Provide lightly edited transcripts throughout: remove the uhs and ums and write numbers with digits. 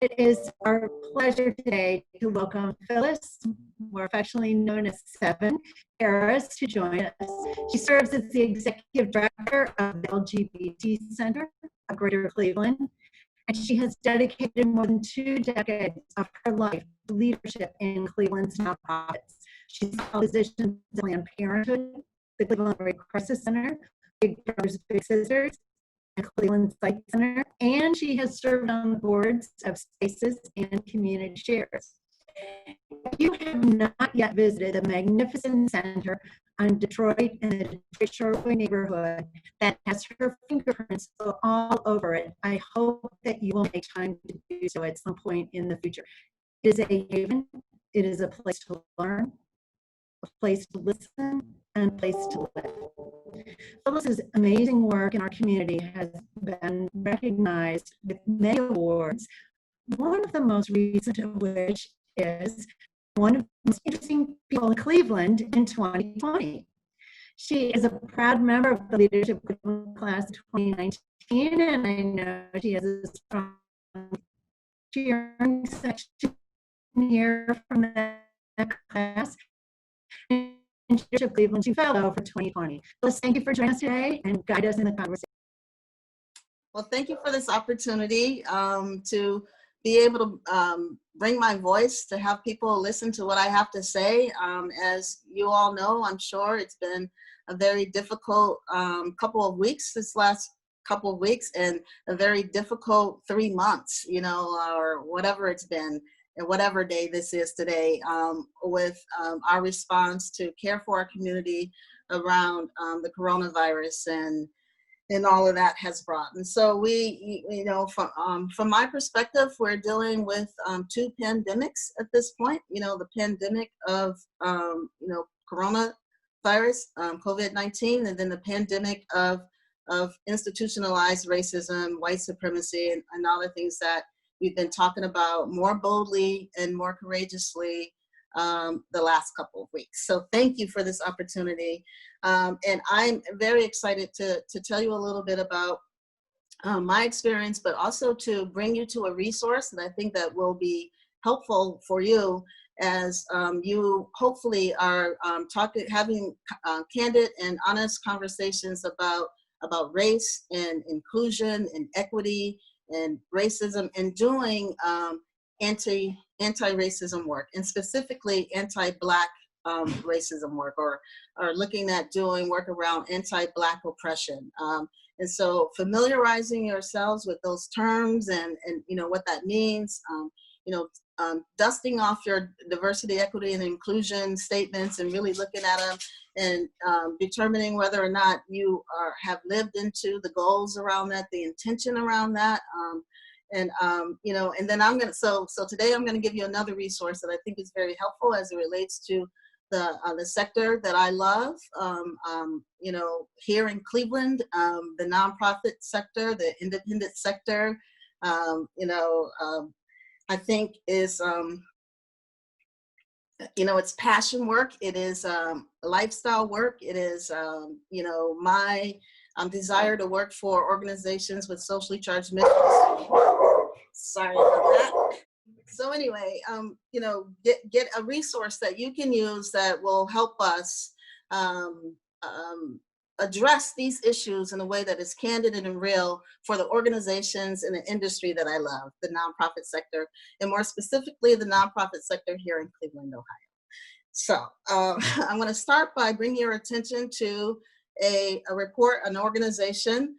It is our pleasure today to welcome Phyllis, more affectionately known as Seven, Harris, to join us. She serves as the Executive Director of the LGBT Center of Greater Cleveland, and she has dedicated more than 2 decades of her life to leadership in Cleveland's nonprofits. She's held positions at Planned Parenthood, the Cleveland Red Crisis Center, Big Brothers Big Sisters, and Cleveland Psych Center, and she has served on the boards of Spaces and Community Shares. If you have not yet visited the magnificent center on Detroit in the Detroit Shoreway neighborhood that has her fingerprints all over it, I hope that you will make time to do so at some point in the future. It is a haven, it is a place to learn, a place to listen, and a place to live. Phyllis's amazing work in our community has been recognized with many awards, one of the most recent of which is one of the most interesting people in Cleveland in 2020. She is a proud member of the leadership class of 2019, and I know she has a strong cheering section here from that class. Cleveland Fellow for 2020. Phyllis, thank you for joining us today and guide us in the conversation. Well, thank you for this opportunity to be able to bring my voice, to have people listen to what I have to say. As you all know, I'm sure it's been a very difficult couple of weeks, this last couple of weeks, and a very difficult 3 months, you know, or whatever it's been. And whatever day this is today, with our response to care for our community around the coronavirus and all of that has brought. And so we, you know, from my perspective, we're dealing with 2 pandemics at this point. You know, the pandemic of, you know, coronavirus, COVID-19, and then the pandemic of institutionalized racism, white supremacy, and all the things that we've been talking about more boldly and more courageously the last couple of weeks. So thank you for this opportunity. And I'm very excited to tell you a little bit about my experience, but also to bring you to a resource that I think that will be helpful for you as you hopefully are having candid and honest conversations about race and inclusion and equity and racism, and doing anti-racism work, and specifically anti-Black racism work, or looking at doing work around anti-Black oppression. And so familiarizing yourselves with those terms and you know what that means, you know, dusting off your diversity, equity, and inclusion statements and really looking at them and determining whether or not you have lived into the goals around that, the intention around that. You know, and then so today I'm gonna give you another resource that I think is very helpful as it relates to the sector that I love, you know, here in Cleveland, the nonprofit sector, the independent sector, you know, I think is, you know, it's passion work. It is lifestyle work. It is, you know, my desire to work for organizations with socially charged missions. Sorry about that. So anyway, you know, get a resource that you can use that will help us address these issues in a way that is candid and real for the organizations and the industry that I love, the nonprofit sector, and more specifically, the nonprofit sector here in Cleveland, Ohio. So I'm going to start by bringing your attention to a report, an organization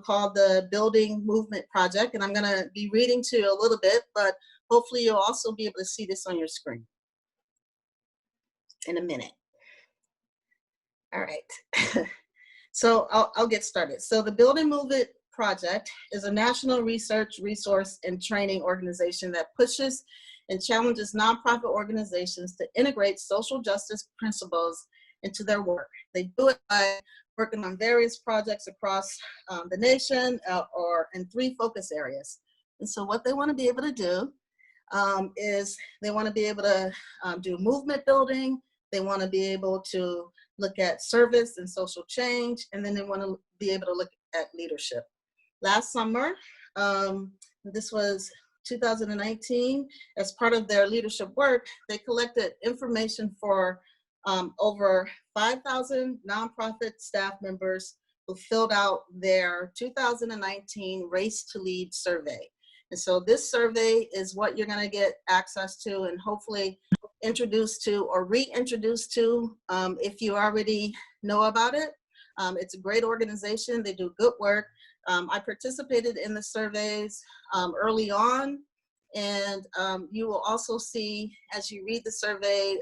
called the Building Movement Project, and I'm going to be reading to you a little bit, but hopefully you'll also be able to see this on your screen in a minute. All right. So I'll get started. So the Building Movement Project is a national research, resource, and training organization that pushes and challenges nonprofit organizations to integrate social justice principles into their work. They do it by working on various projects across the nation or in 3 focus areas. And so what they want to be able to do is they want to be able to do movement building. They want to be able to look at service and social change, and then they want to be able to look at leadership. Last summer, this was 2019, as part of their leadership work, they collected information for over 5,000 nonprofit staff members who filled out their 2019 Race to Lead survey. And so this survey is what you're going to get access to and hopefully introduced to or reintroduced to if you already know about it. It's a great organization. They do good work. I participated in the surveys early on, and you will also see as you read the survey,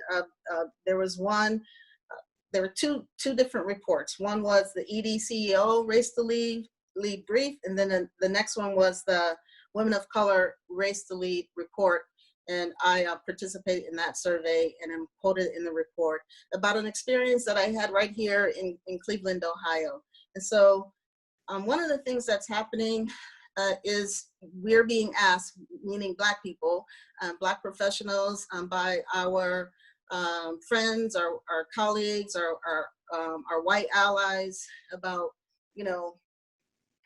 there were two different reports. One was the ED CEO Race to Lead brief, and then the next one was the Women of Color Race to Lead report. And I participated in that survey and am quoted in the report about an experience that I had right here in Cleveland, Ohio. And so one of the things that's happening is we're being asked, meaning Black people, Black professionals, by our friends, our colleagues, our white allies about,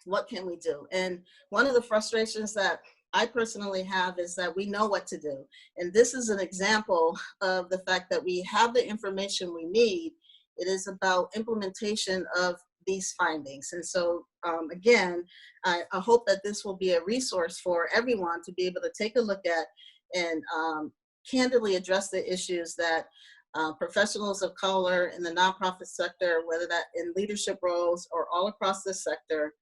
what can we do? And one of the frustrations that I personally have is that we know what to do. And this is an example of the fact that we have the information we need. It is about implementation of these findings. And so again, I hope that this will be a resource for everyone to be able to take a look at and candidly address the issues that professionals of color in the nonprofit sector, whether that in leadership roles or all across the sector,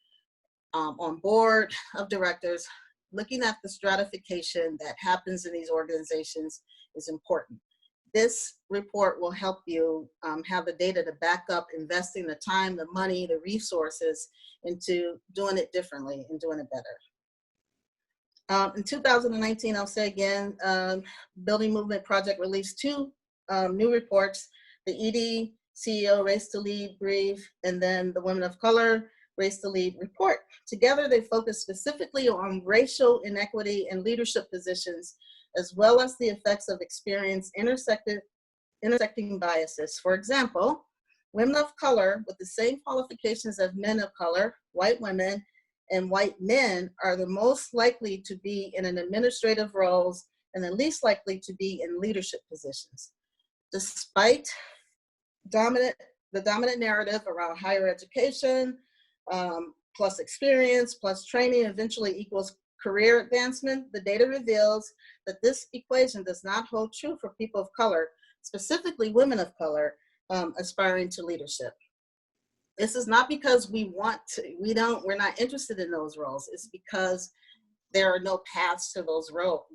on board of directors, looking at the stratification that happens in these organizations is important. This report will help you have the data to back up investing the time, the money, the resources into doing it differently and doing it better. In 2019, I'll say again, Building Movement Project released two new reports, the ED CEO Race to Lead brief, and then the Women of Color Race to Lead report. Together, they focus specifically on racial inequity in leadership positions, as well as the effects of experienced intersecting biases. For example, women of color with the same qualifications as men of color, white women, and white men are the most likely to be in an administrative roles and the least likely to be in leadership positions. Despite the dominant narrative around higher education, plus experience, plus training eventually equals career advancement, the data reveals that this equation does not hold true for people of color, specifically women of color, aspiring to leadership. This is not because we're not interested in those roles. It's because there are no paths to those roles.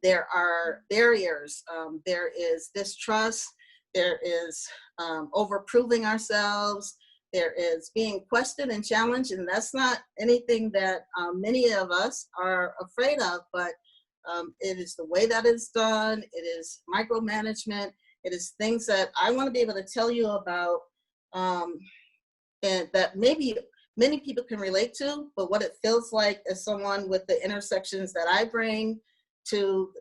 There are barriers. There is distrust. There is over-proving ourselves. There is being questioned and challenged, and that's not anything that many of us are afraid of, but it is the way that it's done. It is micromanagement. It is things that I want to be able to tell you about, and that maybe many people can relate to, but what it feels like as someone with the intersections that I bring to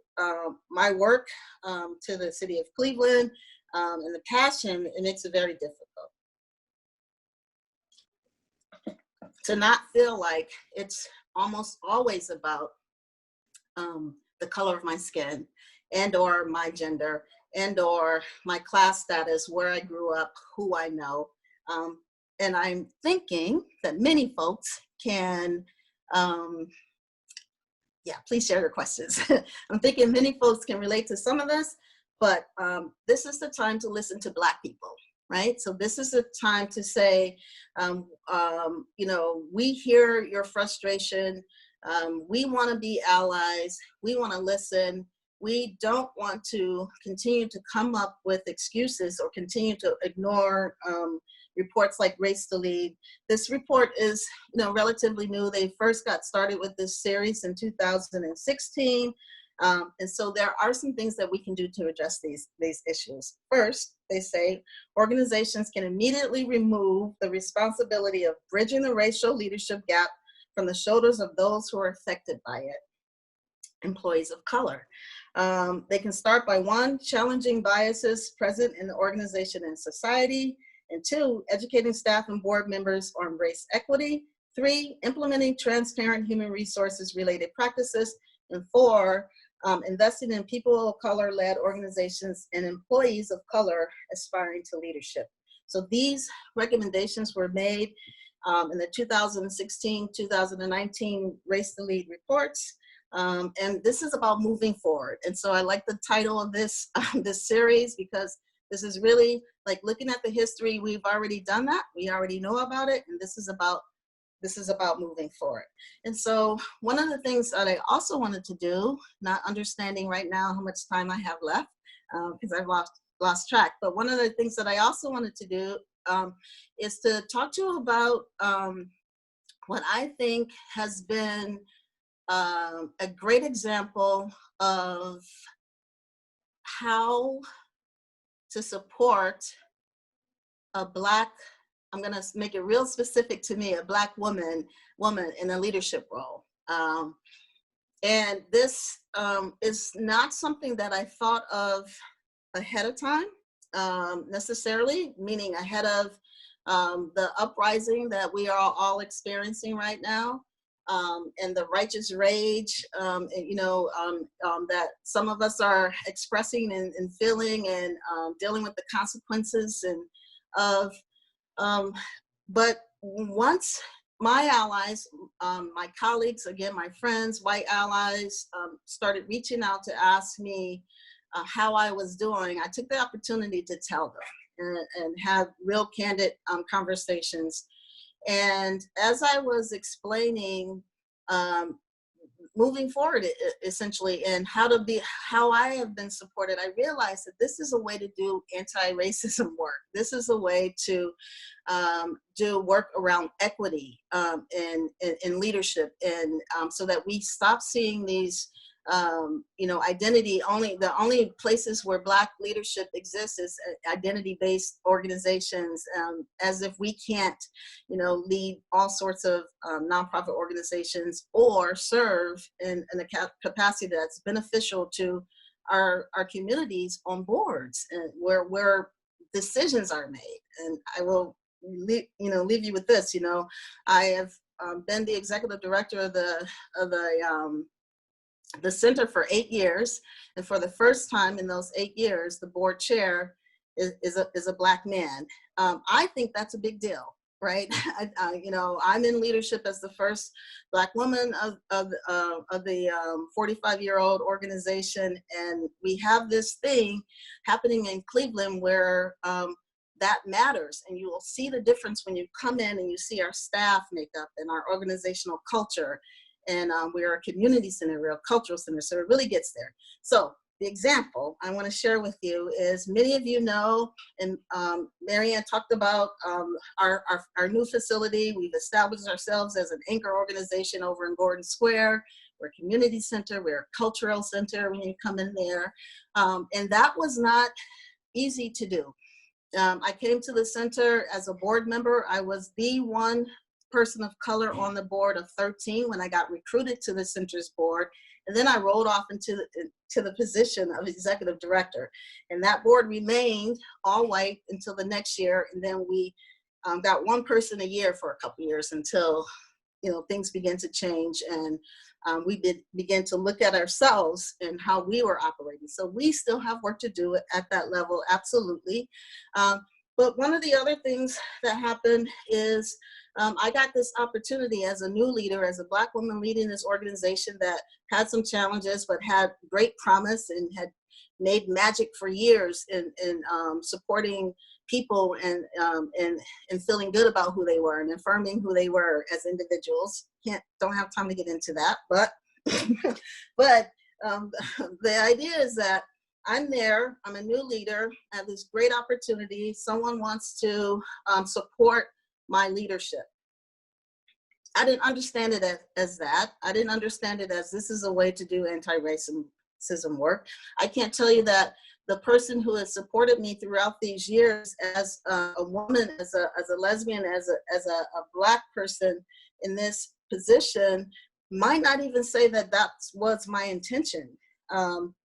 my work, to the city of Cleveland, and the passion, it makes it very difficult. To not feel like it's almost always about the color of my skin and or my gender and or my class status, where I grew up, who I know. And I'm thinking that many folks can, please share your questions. I'm thinking many folks can relate to some of this, but this is the time to listen to Black people, right? So this is the time to say, we hear your frustration. We want to be allies. We want to listen. We don't want to continue to come up with excuses or continue to ignore reports like Race to Lead. This report is, relatively new. They first got started with this series in 2016. And so there are some things that we can do to address these issues. First, they say organizations can immediately remove the responsibility of bridging the racial leadership gap from the shoulders of those who are affected by it, employees of color. They can start by 1, challenging biases present in the organization and society, and 2, educating staff and board members on race equity, 3, implementing transparent human resources related practices. And 4, investing in people of color-led organizations and employees of color aspiring to leadership. So these recommendations were made in the 2016-2019 Race to Lead reports. And this is about moving forward. And so I like the title of this, this series, because this is really like looking at the history. We've already done that. We already know about it. And this is about moving forward. And so one of the things that I also wanted to do, not understanding right now how much time I have left, because I've lost track, but one of the things that I also wanted to do is to talk to you about what I think has been a great example of how to support a Black, I'm gonna make it real specific to me, a Black woman in a leadership role. And this is not something that I thought of ahead of time, necessarily, meaning ahead of the uprising that we are all experiencing right now, and the righteous rage, that some of us are expressing and feeling and dealing with the consequences and of. But once my allies, my colleagues, again, my friends, white allies, started reaching out to ask me how I was doing, I took the opportunity to tell them and have real candid conversations. And as I was explaining moving forward, essentially, and how I have been supported, I realized that this is a way to do anti-racism work. This is a way to do work around equity in leadership, and so that we stop seeing these identity the only places where Black leadership exists is identity-based organizations, as if we can't, lead all sorts of nonprofit organizations or serve in a capacity that's beneficial to our communities on boards and where decisions are made. And I will leave you with this. I have been the executive director of the center for 8 years, and for the first time in those 8 years, the board chair is a Black man. I think that's a big deal, right? I'm in leadership as the first Black woman of the 45-year-old organization, and we have this thing happening in Cleveland where that matters, and you will see the difference when you come in and you see our staff makeup and our organizational culture. And we're a community center, we're a cultural center, so it really gets there. So the example I want to share with you is, many of you know, and Marianne talked about our new facility. We've established ourselves as an anchor organization over in Gordon Square. We're a community center, we're a cultural center when you come in there. And that was not easy to do. I came to the center as a board member. I was the one person of color on the board of 13 when I got recruited to the center's board. And then I rolled off into the position of executive director. And that board remained all white until the next year. And then we got one person a year for a couple years until, things began to change. And we began to look at ourselves and how we were operating. So we still have work to do at that level, absolutely. But one of the other things that happened is I got this opportunity as a new leader, as a Black woman leading this organization that had some challenges, but had great promise and had made magic for years in supporting people and feeling good about who they were and affirming who they were as individuals. Don't have time to get into that, but the idea is that I'm there, I'm a new leader, I have this great opportunity. Someone wants to support my leadership. I didn't understand it as that. I didn't understand it as this is a way to do anti-racism work. I can't tell you that the person who has supported me throughout these years as a woman, as a lesbian, as a Black person in this position might not even say that was my intention,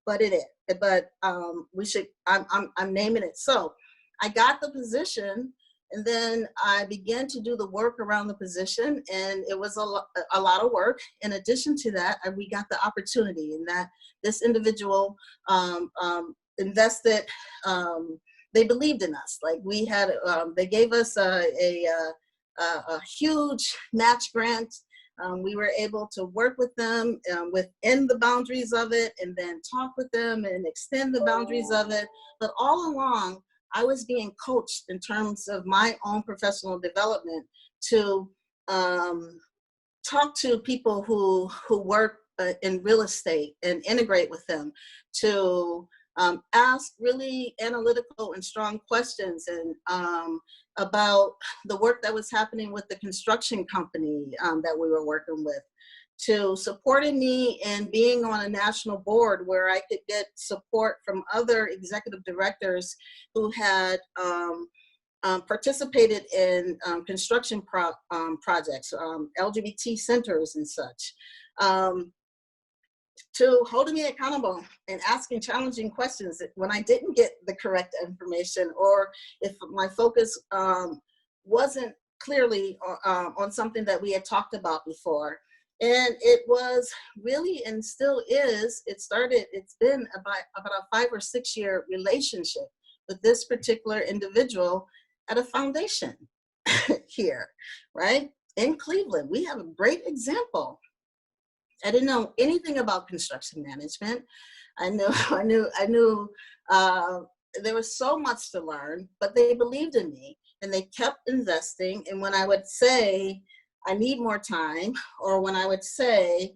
but it is. But I'm naming it so. I got the position And then I began to do the work around the position, and it was a lot of work. In addition to that, we got the opportunity, in that this individual invested, they believed in us. Like, we had, they gave us a huge match grant. We were able to work with them within the boundaries of it, and then talk with them and extend the boundaries of it. But all along, I was being coached in terms of my own professional development to talk to people who work in real estate and integrate with them, to ask really analytical and strong questions and about the work that was happening with the construction company that we were working with, to supporting me in being on a national board where I could get support from other executive directors who had participated in construction projects, LGBT centers and such, to holding me accountable and asking challenging questions when I didn't get the correct information, or if my focus wasn't clearly on something that we had talked about before. And it was really, and still is, it's been about a 5 or 6 year relationship with this particular individual at a foundation here, right? In Cleveland. We have a great example. I didn't know anything about construction management. I knew there was so much to learn, but they believed in me and they kept investing. And when I would say, I need more time, or when I would say,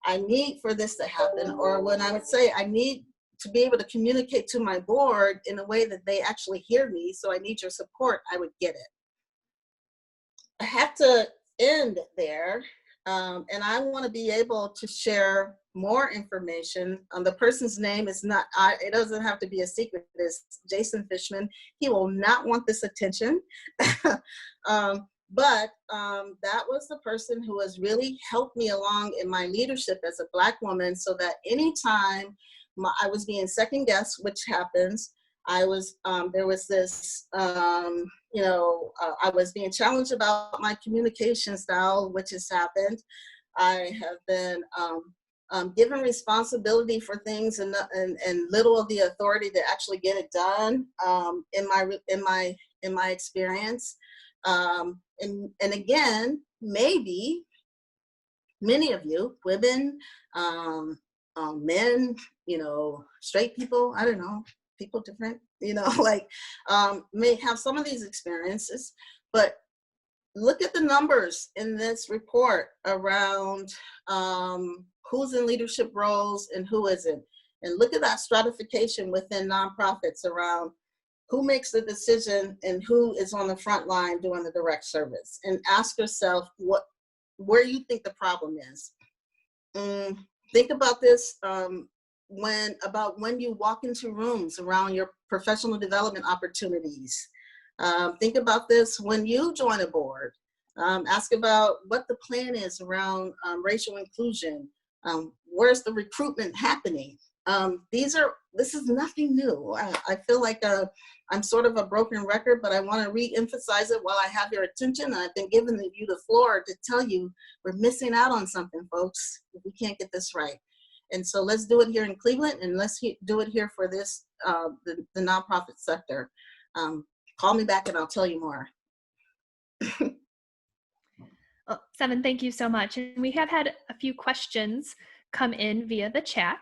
I need for this to happen, or when I would say, I need to be able to communicate to my board in a way that they actually hear me, so I need your support, I would get it. I have to end there. And I want to be able to share more information. The person's name is not, it doesn't have to be a secret. It's Jason Fishman. He will not want this attention. But that was the person who has really helped me along in my leadership as a Black woman, so that anytime I was being second guessed, which happens, there was this, I was being challenged about my communication style, which has happened. I have been given responsibility for things and little of the authority to actually get it done in my experience. And again, maybe many of you, women, men, straight people, I don't know, people different, may have some of these experiences, but look at the numbers in this report around who's in leadership roles and who isn't. And look at that stratification within nonprofits around who makes the decision and who is on the front line doing the direct service. And ask yourself where you think the problem is. Think about this when you walk into rooms around your professional development opportunities. Think about this when you join a board. Ask about what the plan is around racial inclusion. Where's the recruitment happening? This is nothing new. I feel like I'm sort of a broken record, but I want to re-emphasize it while I have your attention. I've been giving you the floor to tell you we're missing out on something, folks, if we can't get this right. And so let's do it here in Cleveland, and let's do it here for this, the nonprofit sector. Call me back and I'll tell you more. Well, Seven, thank you so much. And we have had a few questions come in via the chat.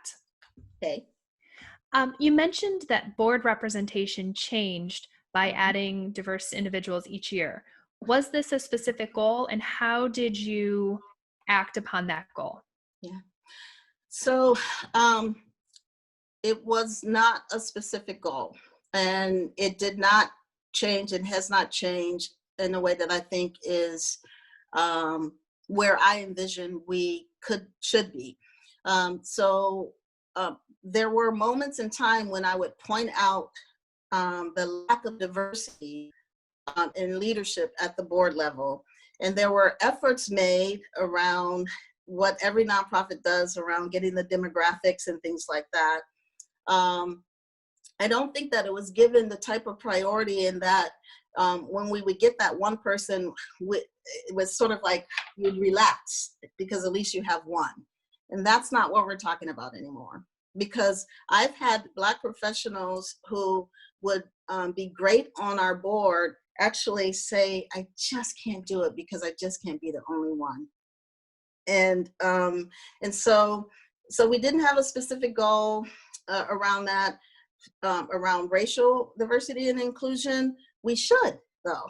Okay. You mentioned that board representation changed by adding diverse individuals each year. Was this a specific goal, and how did you act upon that goal? Yeah. So it was not a specific goal, and it did not change and has not changed in a way that I think is where I envision we should be. There were moments in time when I would point out the lack of diversity in leadership at the board level. And there were efforts made around what every nonprofit does around getting the demographics and things like that. I don't think that it was given the type of priority in that when we would get that one person, it was sort of like you'd relax because at least you have one. And that's not what we're talking about anymore. Because I've had Black professionals who would be great on our board actually say, I just can't do it because I just can't be the only one. And so we didn't have a specific goal around that, around racial diversity and inclusion. We should, though,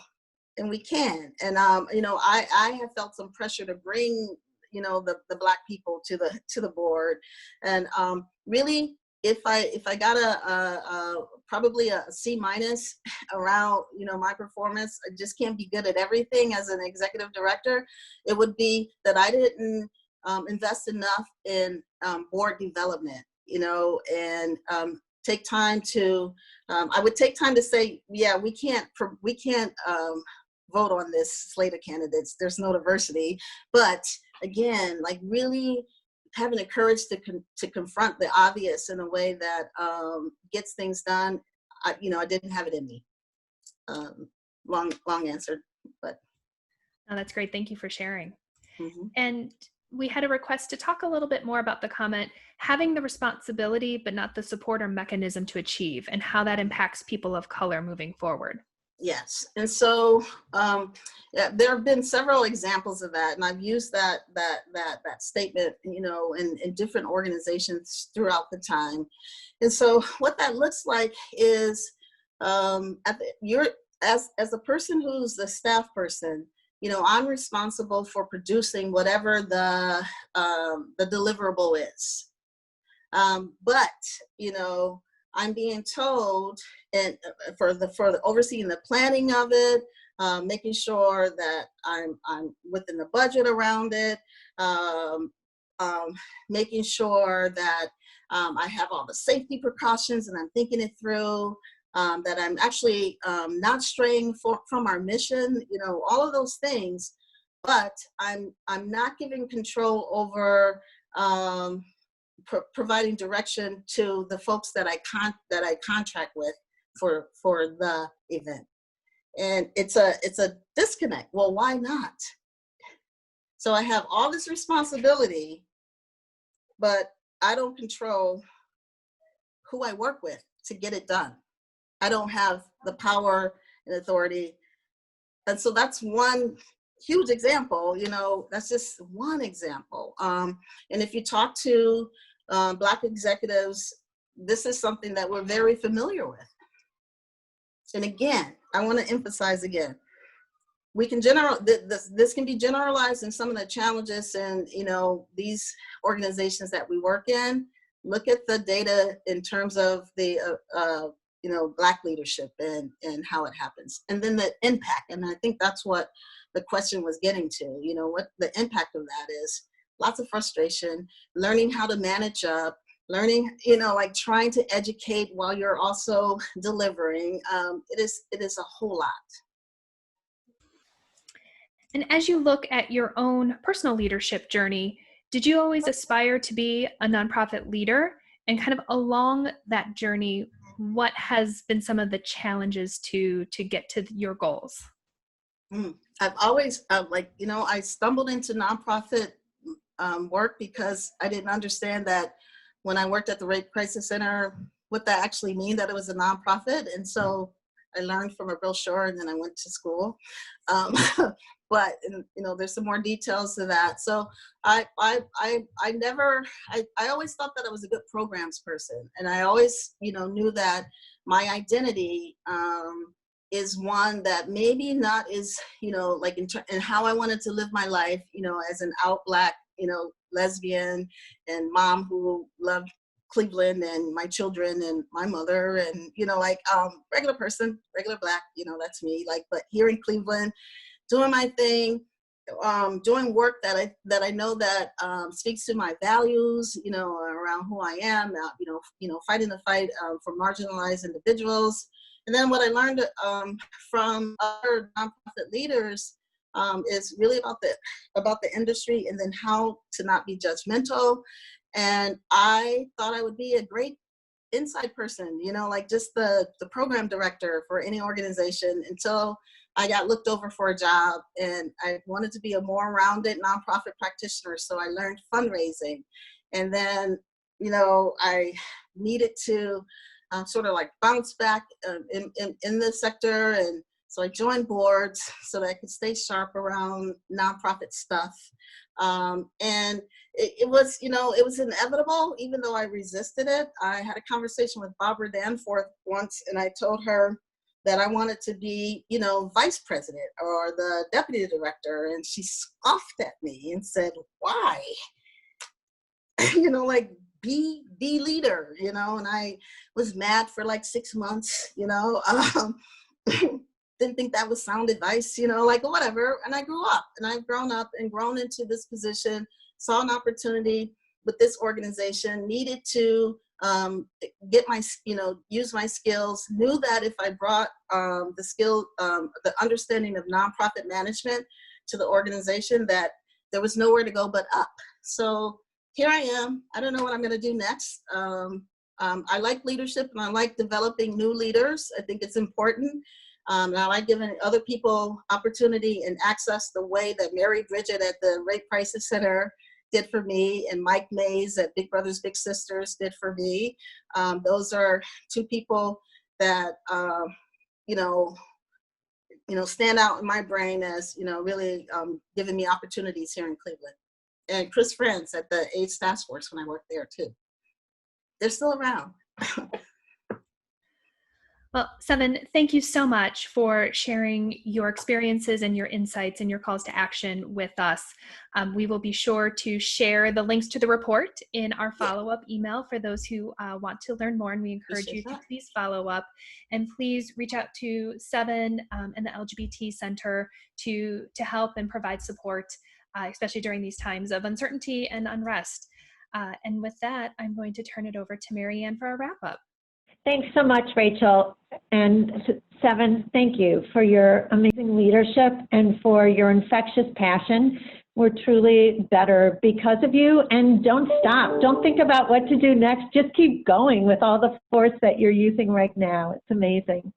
and we can. And I have felt some pressure to bring the Black people to the board, and really, if I got probably a C- around my performance, I just can't be good at everything as an executive director. It would be that I didn't invest enough in board development, and take time to. I would take time to say, yeah, we can't vote on this slate of candidates. There's no diversity, but again, like really having the courage to confront the obvious in a way that gets things done. I didn't have it in me. Long answer, but. Oh, that's great. Thank you for sharing. Mm-hmm. And we had a request to talk a little bit more about the comment, having the responsibility, but not the support or mechanism to achieve, and how that impacts people of color moving forward. Yes, and so there have been several examples of that, and I've used that statement, in different organizations throughout the time. And so what that looks like is, as a person who's the staff person, I'm responsible for producing whatever the deliverable is. But I'm being told, and for the overseeing the planning of it, making sure that I'm within the budget around it, making sure that I have all the safety precautions and I'm thinking it through, that I'm actually not straying from our mission, all of those things, but I'm not giving control over providing direction to the folks that I contract with for the event. And it's a disconnect. Well, why not? So I have all this responsibility, but I don't control who I work with to get it done. I don't have the power and authority. And so that's one huge example, that's just one example. And if you talk to Black executives, this is something that we're very familiar with. And again, I want to emphasize again, we can this can be generalized in some of the challenges and these organizations that we work in. Look at the data in terms of the Black leadership and how it happens, and then the impact. And I think that's what the question was getting to. What the impact of that is. Lots of frustration, learning how to manage up, learning, trying to educate while you're also delivering. It is a whole lot. And as you look at your own personal leadership journey, did you always aspire to be a nonprofit leader? And kind of along that journey, what has been some of the challenges to get to your goals? I've always, I stumbled into nonprofit work because I didn't understand that when I worked at the Rape Crisis Center, what that actually mean, that it was a nonprofit. And so I learned from a brochure and then I went to school. But there's some more details to that. So I always thought that I was a good programs person. And I always, knew that my identity is one that maybe not is, in how I wanted to live my life, as an out Black, lesbian and mom who loved Cleveland and my children and my mother and, regular person, regular Black, that's me, but here in Cleveland, doing my thing, doing work that I know that speaks to my values, around who I am, fighting the fight for marginalized individuals. And then what I learned from other nonprofit leaders is really about the industry and then how to not be judgmental. And I thought I would be a great inside person, you know, like just the program director for any organization, until I got looked over for a job, and I wanted to be a more rounded nonprofit practitioner. So I learned fundraising. And then, you know, I needed to sort of like bounce back in the sector. And so I joined boards so that I could stay sharp around nonprofit stuff. And it was, you know, it was inevitable, even though I resisted it. I had a conversation with Barbara Danforth once, and I told her that I wanted to be, you know, vice president or the deputy director. And she scoffed at me and said, why? You know, like, be leader, you know. And I was mad for like 6 months, you know. Didn't think that was sound advice, you know, like whatever. And I grew up, and I've grown up and grown into this position, saw an opportunity with this organization, needed to get my, you know, use my skills, knew that if I brought the understanding of nonprofit management to the organization, that there was nowhere to go but up. So here I am. I don't know what I'm going to do next. I like leadership, and I like developing new leaders. I think it's important. I like giving other people opportunity and access the way that Mary Bridget at the Rape Crisis Center did for me, and Mike Mays at Big Brothers Big Sisters did for me. Those are two people that you know, stand out in my brain as, you know, really giving me opportunities here in Cleveland. And Chris Friends at the AIDS Task Force when I worked there too. They're still around. Well, Seven, thank you so much for sharing your experiences and your insights and your calls to action with us. We will be sure to share the links to the report in our follow-up email for those who want to learn more, and we encourage you to please follow up. And please reach out to Seven and the LGBT Center to help and provide support, especially during these times of uncertainty and unrest. And with that, I'm going to turn it over to Marianne for a wrap-up. Thanks so much, Rachel. And Seven, thank you for your amazing leadership and for your infectious passion. We're truly better because of you. And don't stop. Don't think about what to do next. Just keep going with all the force that you're using right now. It's amazing.